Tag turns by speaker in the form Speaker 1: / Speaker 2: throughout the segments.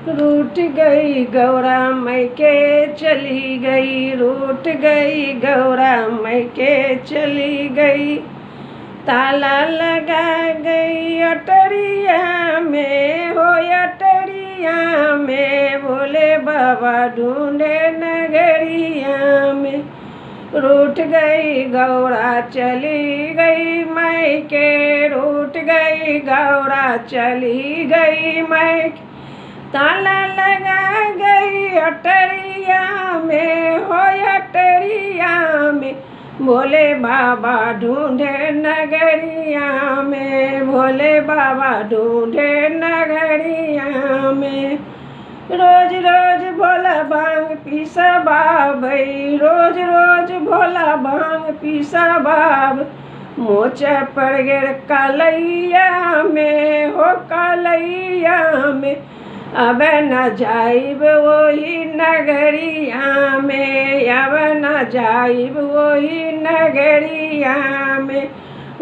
Speaker 1: रूठ गई गौरा मैके चली गई, रूठ गई गौरा मैके चली गई। ताला लगा गई अटरिया में, हो अटरिया में, भोले बाबा ढूंढे नगरिया में। रूठ गई गौरा चली गई मैके, रूठ गई गौरा चली गई मैके। ताला लगा गई अटरिया में, हो अटरिया में, भोले बाबा ढूंढे नगरिया में, भोले बाबा ढूंढे नगरिया में। रोज रोज भोला भांग पीसा बाबई, रोज रोज भोला भांग पीसा बाब। मोचा पड़ गए कलैया में, हो कलैया में, अब न जाइब वही नगरिया में, अब न जाइब वही नगरिया में।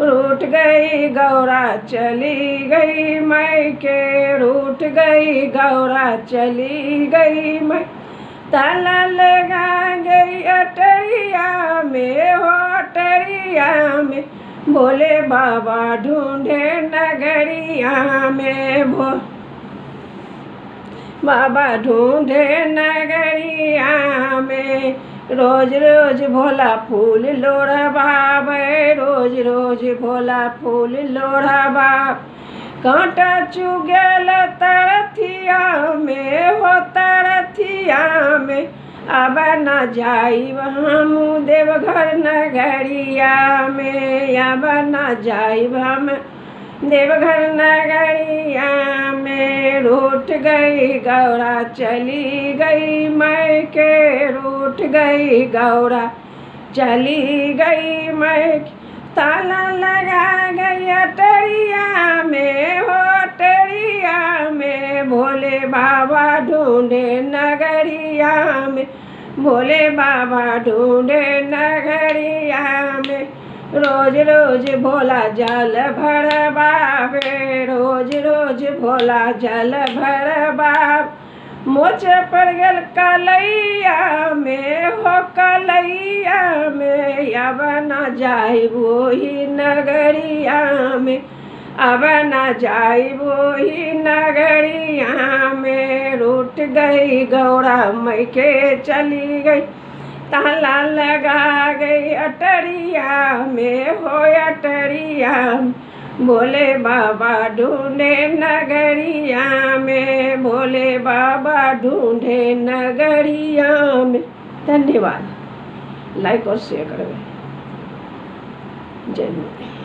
Speaker 1: रूठ गई गौरा चली गई मैके, रूठ गई गौरा चली गई मैं। ताला लगा गई अटरिया में, हो अटरिया में, भोले बाबा ढूंढे नगरिया में, बाबा ढूंढे नगरिया में। रोज रोज भोला फूल लोढ़ा बाब, रोज रोज भोला फूल लोढ़ा बाब। कांटा चुगल तरथिया में, हो तरथिया में, अब न जाइब हम देवघर नगरिया में, अब न जाइब हम देवघर नगरिया में। रूठ गई गौरा चली गई मैके, रूठ गई गौरा चली गई मैके। ताला लगा गई अटरिया में, हो अटरिया में, भोले बाबा ढूंढे नगरिया में, भोले बाबा ढूंढे नगरिया में। रोज रोज भोला जल भर बाबे, रोज रोज भोला जल भर बाब। मोच पड़ गल कलैया में, हो कलैया में, अब न जाइब वही नगरिया में, अब न जाइब वही नगरिया में। रूठ गई गौरा मैके चली गई, ताला लगा गई अटरिया में, हो अटरिया में, भोले बाबा ढूंढे नगरिया में, भोले बाबा ढूंढे नगरिया में। धन्यवाद। लाइक और शेयर करें। जय हिंद।